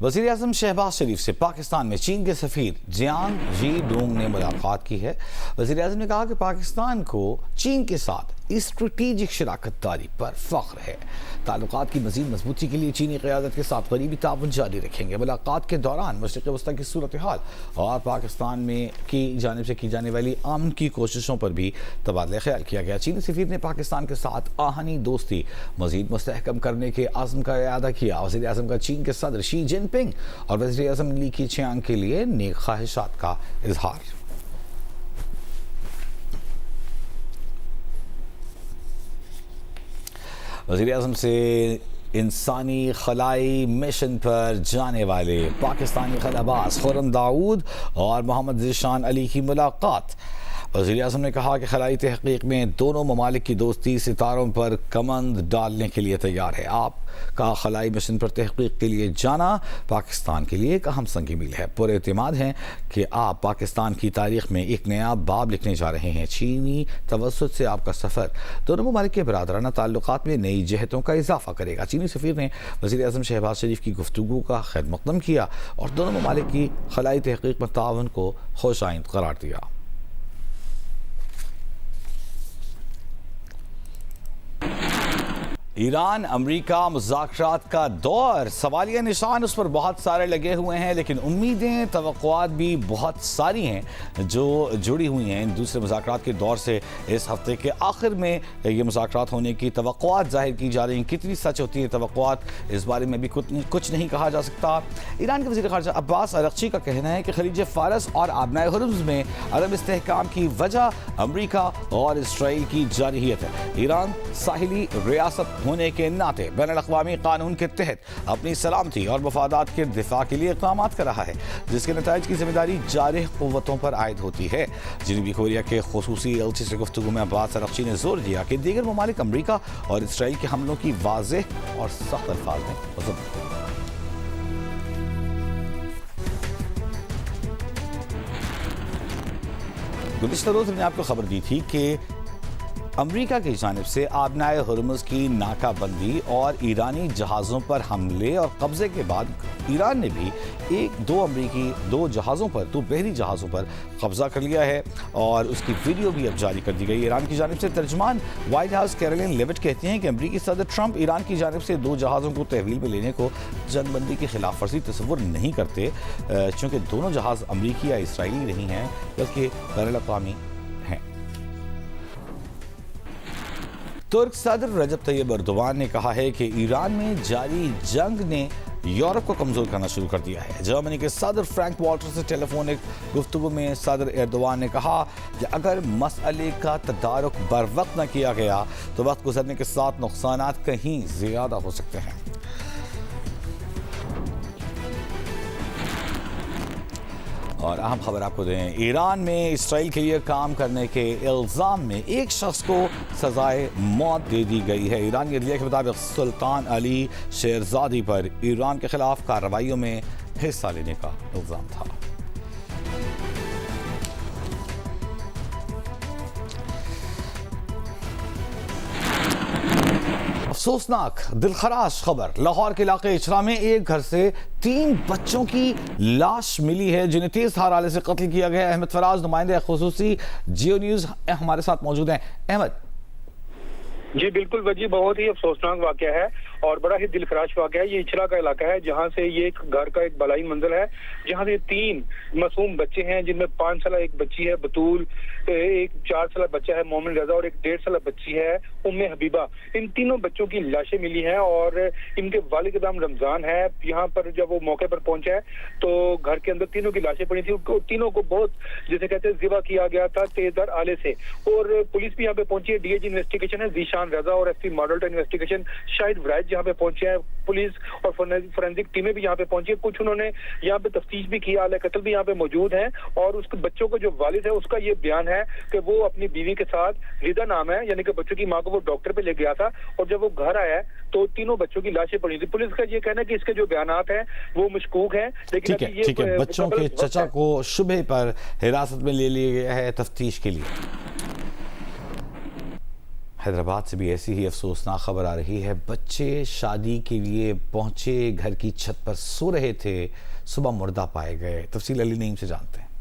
वज़ीर आज़म शहबाज शरीफ से पाकिस्तान में चीन के सफ़ीर जियांग जी डोंग ने मुलाकात की है। वज़ीर आज़म ने कहा कि पाकिस्तान को चीन के साथ स्ट्रेटेजिक शराकत दारी पर फ़ख्र है। ताल्लुकात की मज़ीद मजबूती के लिए चीनी क़यादत के साथ करीबी ताउन जारी रखेंगे। मुलाकात के दौरान मशरिक़ वस्ता की सूरत हाल और पाकिस्तान में की जानिब से की जाने वाली अमन की कोशिशों पर भी तबादला ख्याल किया गया। चीनी सफ़ीर ने पाकिस्तान के साथ आहनी दोस्ती मज़ीद मुस्तहकम करने के आज़म का इरादा किया। वज़ीर आज़म का चीन के सदर शी जिनपिंग और वज़ीर आज़म ली कीचियांग के लिए नेक ख्वाहिशात का इजहार। वज़ीर आज़म से इंसानी खलाई मिशन पर जाने वाले पाकिस्तानी खलाबाज खुर्रम दाऊद और मोहम्मद ज़ीशान अली की मुलाकात। वज़ीर आज़म ने कहा कि खलाई तहक़ीक़ में दोनों ममालिक की दोस्ती सितारों पर कमंद डालने के लिए तैयार है। आपका खलाई मिशन पर तहक़ीक़ के लिए जाना पाकिस्तान के लिए एक अहम संगी मील है। पूरे एतमाद हैं कि आप पाकिस्तान की तारीख़ में एक नया बाब लिखने जा रहे हैं। चीनी तवस्सुत से आपका सफ़र दोनों ममालिक के बरादराना ताल्लुकात में नई जहतों का इजाफ़ा करेगा। चीनी सफ़ीर ने वज़ीर आज़म शहबाज शरीफ की गुफ्तगू का खैर मक़दम किया और दोनों ममालिक की खलाई तहक़ीक़ में ताउन को खुश आइंद करार दिया। ईरान अमरीका मुज़ाकरात का दौर, सवालिया निशान उस पर बहुत सारे लगे हुए हैं, लेकिन उम्मीदें तवक्कुआत भी बहुत सारी हैं जो जुड़ी हुई हैं दूसरे मुज़ाकरात के दौर से। इस हफ्ते के आखिर में ये मुज़ाकरात होने की तवक्कुआत जाहिर की जा रही हैं। कितनी सच होती है तवक्कुआत, इस बारे में भी कुछ नहीं कहा जा सकता। ईरान के वज़ीर ख़ारिजा अब्बास अरग़ची का कहना है कि खलीज फ़ारस और आबनाए हुर्मुज़ में अदम इस्तेहकाम की वजह अमरीका और इसराइल की जारहियत है। ईरान साहिली रियासत होने के नाते बैनुल-अक़वामी कानून के तहत अपनी सलामती और मफादात के दिफा के लिए इक़दाम कर रहा है, जिसके नताइज की जिम्मेदारी जारिह क़ुव्वतों पर आयद होती है। जनूबी कोरिया के ख़ुसूसी एलची से गुफ्तगू में अब्बास अरग़ची ने जोर दिया कि दीगर ममालिक अमरीका और इसराइल के हमलों की वाज़ेह और सख्त अल्फाज में मज़म्मत करें। गुज़िश्ता रोज़ मैंने आपको खबर दी थी कि अमरीका की जानिब से आबनाए हुर्मुज़ की नाकाबंदी और ईरानी जहाज़ों पर हमले और कब्ज़े के बाद ईरान ने भी दो जहाज़ों पर, दो बहरी जहाज़ों पर कब्ज़ा कर लिया है और उसकी वीडियो भी अब जारी कर दी गई। ईरान की जानिब से तर्जमान वाइट हाउस कैरोलिन लेविट कहती हैं कि अमरीकी सदर ट्रंप ईरान की जानिब से दो जहाज़ों को तहवील में लेने को जंगबंदी की खिलाफ वर्जी तस्वुर नहीं करते, चूँकि दोनों जहाज़ अमरीकी या इसराइली नहीं हैं बल्कि बैनुल-अक़वामी हैं। तुर्क सदर रजब तैयब एर्दोगान ने कहा है कि ईरान में जारी जंग ने यूरोप को कमज़ोर करना शुरू कर दिया है। जर्मनी के सदर फ्रैंक वॉल्टर से टेलीफोनिक गुफ्तगू में सदर एर्दोगान ने कहा कि अगर मसले का तदारुक बर वक्त न किया गया तो वक्त गुजरने के साथ नुकसानात कहीं ज़्यादा हो सकते हैं। और अहम खबर आपको दें, ईरान में इसराइल के लिए काम करने के इल्ज़ाम में एक शख्स को सजाए मौत दे दी गई है। ईरान के अदलिया के मुताबिक सुल्तान अली शेरज़ादी पर ईरान के खिलाफ कार्रवाइयों में हिस्सा लेने का इल्ज़ाम था। अफसोसनाक दिलखराश खबर, लाहौर के इलाके इचरा में एक घर से 3 बच्चों की लाश मिली है जिन्हें तेज धार आले से कत्ल किया गया। अहमद फराज नुमाइंदे खुसूसी जियो न्यूज़ हमारे साथ मौजूद हैं। अहमद जी बिल्कुल वजी, बहुत ही अफसोसनाक वाकया है और बड़ा ही दिलखराश वाकया है। ये इचरा का इलाका है जहाँ से ये एक घर का एक बलाई मंजिल है जहाँ से 3 मासूम बच्चे हैं, जिनमें 5 साल एक बच्ची है बतूल, एक 4 साल बच्चा है मोमिन रजा और एक 1.5 साल बच्ची है उम्मे हबीबा। इन तीनों बच्चों की लाशें मिली हैं और इनके वालिद का नाम रमजान है। यहाँ पर जब वो मौके पर पहुंचा है तो घर के अंदर तीनों की लाशें पड़ी थी। तीनों को बहुत जैसे कहते हैं ज़िबा किया गया था तेजधार आले से। और पुलिस भी यहाँ पे पहुंची है, डीएजी इन्वेस्टिगेशन है ज़ीशान रजा और एसपी मॉडल का इन्वेस्टिगेशन शाहिद वराइद यहाँ पे पहुंचे हैं। पुलिस और फोरेंसिक टीमें भी यहाँ पे पहुंची है। कुछ उन्होंने यहाँ पे तफ्तीश भी की, आले कत्ल भी यहाँ पे मौजूद हैं और उसके बच्चों को जो वालिद है उसका ये बयान है कि वो अपनी बीवी के साथ, रिदा नाम है यानी कि बच्चों की माँ को, वो डॉक्टर पे ले गया था और जब वो घर आया तो तीनों बच्चों की लाशें पड़ी थी। पुलिस का ये कहना है कि इसके जो बयानात हैं वो मशकूक हैं, लेकिन ठीक है, बच्चों के चचा को शुबे पर हिरासत में ले लिया गया है तफ्तीश के लिए। हैदराबाद से भी ऐसी ही अफसोसनाक खबर आ रही है। बच्चे शादी के लिए पहुंचे, घर की छत पर सो रहे थे, सुबह मुर्दा पाए गए। तफसील अली नईम से जानते हैं।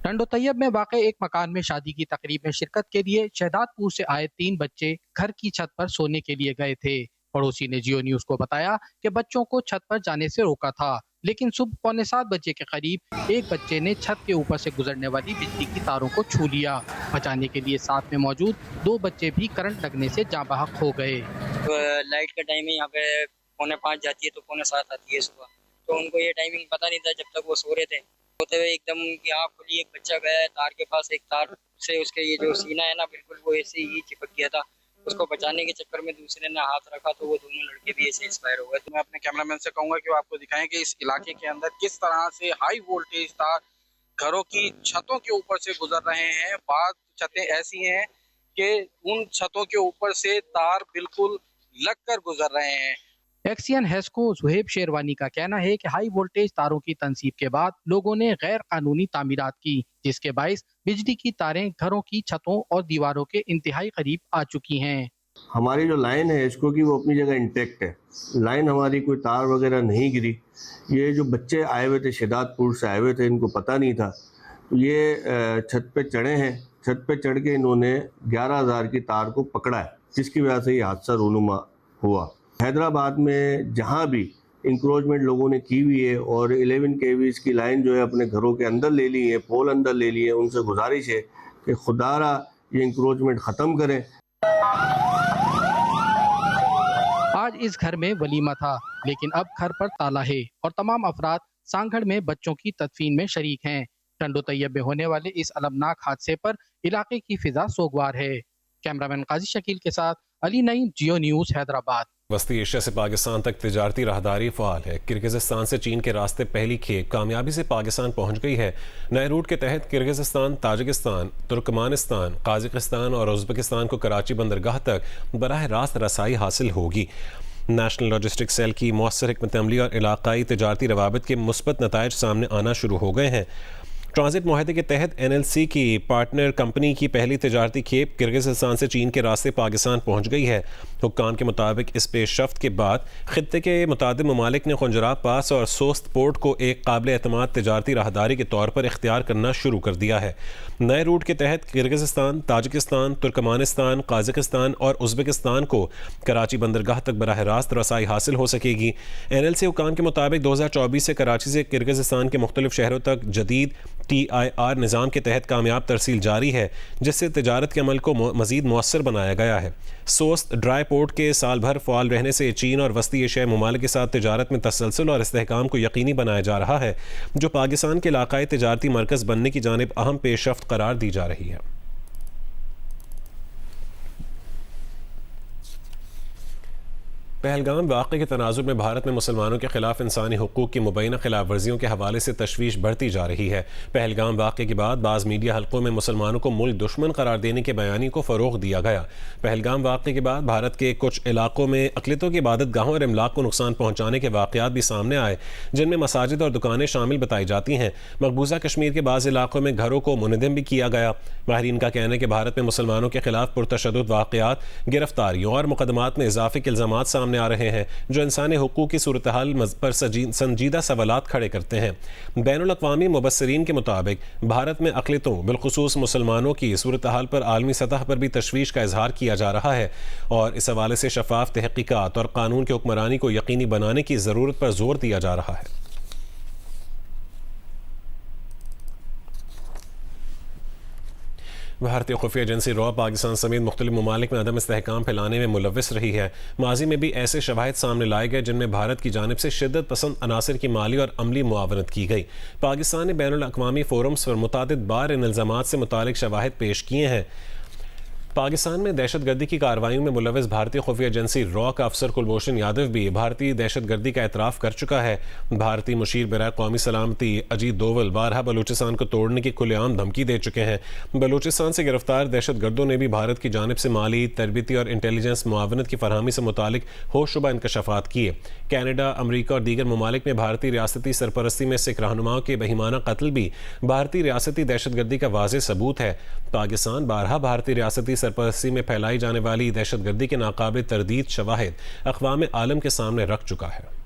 टंडो तैयब में वाक़ एक मकान में शादी की तकरीब में शिरकत के लिए शहदादपुर से आए 3 बच्चे घर की छत पर सोने के लिए गए थे। पड़ोसी ने जियो न्यूज को बताया कि बच्चों को छत पर जाने से रोका था, लेकिन सुबह 6:45 बजे के करीब एक बच्चे ने छत के ऊपर से गुजरने वाली बिजली की तारों को छू लिया। बचाने के लिए साथ में मौजूद 2 बच्चे भी करंट लगने से जाँ बहक हो गए। लाइट का टाइम है, यहाँ पे 4:45 जाती है तो 7:45 आती है सुबह, तो उनको ये टाइमिंग पता नहीं था जब तक वो सो रहे थे। होते हुए एकदम उनकी आँख खुली, एक बच्चा गया है तार के पास, एक तार से उसके ये जो सीना है ना बिल्कुल वो ऐसे ही चिपक गया था। उसको बचाने के चक्कर में दूसरे ने हाथ रखा तो वो दोनों लड़के भी ऐसे एक्सपायर हो गए। तो मैं अपने कैमरामैन से कहूंगा कि वो आपको दिखाएं कि इस इलाके के अंदर किस तरह से हाई वोल्टेज तार घरों की छतों के ऊपर से गुजर रहे हैं। बाद छतें ऐसी हैं कि उन छतों के ऊपर से तार बिल्कुल लगकर गुजर रहे हैं। एक्सियन हेस्को सुहेब शेरवानी का कहना है कि हाई वोल्टेज तारों की तनसीब के बाद लोगों ने गैर कानूनी तामीरात की, जिसके बाइस बिजली की तारें घरों की छतों और दीवारों के इंतहाई करीब आ चुकी हैं। हमारी जो लाइन है हेस्को की वो अपनी जगह इंटेक्ट है, लाइन हमारी कोई तार वगैरह नहीं गिरी। ये जो बच्चे आए हुए थे शहदादपुर से आए हुए थे, इनको पता नहीं था, तो ये छत पे चढ़े हैं। छत पे चढ़ के इन्होंने 11,000 की तार को पकड़ा है, जिसकी वजह से ये हादसा रूनुमा हुआ। हैदराबाद में जहाँ भी इंक्रोचमेंट लोगों ने की हुई है और 11 kV की लाइन जो है अपने घरों के अंदर ले ली है, पोल अंदर ले लिए, उनसे गुजारिश है कि खुदारा ये इंक्रोचमेंट ख़त्म करें। आज इस घर में वलीमा था, लेकिन अब घर पर ताला है और तमाम अफराद सांगड़ में बच्चों की तदफीन में शरीक हैं। टंडो तैयब में होने वाले इस अलमनाक हादसे पर इलाके की फिजा सोगवार है। कैमरामैन काजी शकील के साथ अली नईम, जियो न्यूज़, हैदराबाद। वस्ती एशिया से पाकिस्तान तक तिजारती राहदारी फ़ाल है। किर्गिज़स्तान से चीन के रास्ते पहली खेप कामयाबी से पाकिस्तान पहुंच गई है। नए रूट के तहत किर्गिज़स्तान, ताजिकिस्तान, तुर्कमानिस्तान, काज़ाकिस्तान और उज़्बेकिस्तान को कराची बंदरगाह तक बराह रास्त रसाई हासिल होगी। नेशनल लॉजिस्टिक सेल की मौसर हिकमत अमली और इलाकाई तिजारती रवाबित के मुस्बत नताइज सामने आना शुरू हो गए हैं। ट्रांजिट मुआहदे के तहत NLC की पार्टनर कंपनी की पहली तिजारती खेप किर्गिज़स्तान से चीन के रास्ते पाकिस्तान पहुंच गई है। हुक्काम के मुताबिक इस पेशरफ्त के बाद खित्ते के मुतादिद ममालिक ने खुंजराब पास और सोस्त पोर्ट को एक काबिल एतमाद तिजारती राहदारी के तौर पर इख्तियार करना शुरू कर दिया है। नए रूट के तहत किर्गिज़स्तान, ताजिकिस्तान, तुर्कमानिस्तान, काज़ाकिस्तान और उज़्बेकिस्तान को कराची बंदरगाह तक बराह रास्त रसाई हासिल हो सकेगी। NLC हुक्काम के मुताबिक 2024 से कराची से किर्गिज़स्तान के मुख्तलिफ शहरों तक जदीद TIR निज़ाम के तहत कामयाब तरसील जारी है, जिससे तिजारत के अमल को मज़ीद मौसर बनाया गया है। सोस्त ड्राई पोर्ट के साल भर फ़ाल रहने से चीन और वस्ती एशियाई ममालिक के साथ तिजारत में तसलसल और इस्तेहकाम को यकीनी बनाया जा रहा है, जो पाकिस्तान के इलाकाई तिजारती मरकज़ बनने की जानिब अहम पेशरफ्त करार दी जा रही है। पहलगाम वाक़े के तनाजुर में भारत में मुसलमानों के खिलाफ इंसानी हुकूक की मुबैना खिलाफ वर्जियों के हवाले से तशवीश बढ़ती जा रही है। पहलगाम वाक़े के बाद बाज़ मीडिया हल्कों में मुसलमानों को मुल्क दुश्मन करार देने के बयानी को फ़रोग़ दिया गया। पहलगाम वाक़े के बाद भारत के कुछ इलाकों में अक़लियतों की इबादत गाहों और इमलाक को नुकसान पहुँचाने के वाक़यात भी सामने आए, जिनमें मसाजिद और दुकानें शामिल बताई जाती हैं। मकबूजा कश्मीर के बाज़ इलाकों में घरों को मुनहदम भी किया गया। माहिरीन का कहना है कि भारत में मुसलमानों के खिलाफ पुरतशद्दुद वाक़यात, गिरफ्तारियों और मुकदमात में इजाफे के इल्ज़ामात सामने आ रहे हैं, जो इंसानी हुकूक की सूरत हाल पर संजीदा सवालात खड़े करते हैं। बैनुल अक़वामी मुबस्सिरीन के मुताबिक भारत में अक़लियतों, बिलखुसूस मुसलमानों की सूरत हाल पर आलमी सतह पर भी तशवीश का इजहार किया जा रहा है और इस हवाले से शफाफ तहक़ीक़ात और कानून की हुक्मरानी को यकीनी बनाने की ज़रूरत पर जोर दिया जा रहा है। भारतीय खुफिया एजेंसी रॉ पाकिस्तान समेत मुख्तलिफ ममालिक में अदम इस्तेहकाम फैलाने में मुलव्वस रही है। माजी में भी ऐसे शवाहिद सामने लाए गए जिनमें भारत की जानिब से शिद्दत पसंद अनासर की माली और अमली मुआवनत की गई। पाकिस्तान ने बैनुल अक़वामी फोरम्स पर मुतादिद बार इन इल्ज़ामात से मुतालिक शवाहिद पेश किए हैं। पाकिस्तान में दहशतगर्दी की कार्रवाइयों में मुलव्वस भारतीय खुफिया एजेंसी रॉ का अफसर कुलभूषण यादव भी भारतीय दहशतगर्दी का एतराफ़ कर चुका है। भारतीय मुशीर बराए कौमी सलामती अजीत दोवल बारहा बलूचिस्तान को तोड़ने की खुलेआम धमकी दे चुके हैं। बलूचिस्तान से गिरफ्तार दहशतगर्दों ने भी भारत की जानिब से माली, तरबीती और इंटेलिजेंस मुआवनत की फरहमी से मुतालिक होशरुबा इंकशाफात किए। कैनेडा, अमरीका और दीगर ममालिक में भारतीय रियासती सरपरस्ती में सिख रहनुमाओं के बहिमाना कत्ल भी भारतीय रियासती दहशतगर्दी का वाज़ेह सबूत है। पाकिस्तान बारहा भारतीय रियासती सरपरस्ती में फैलाई जाने वाली दहशतगर्दी के नाकाबिल तरदीद शवाहिद अक़वाम आलम के सामने रख चुका है।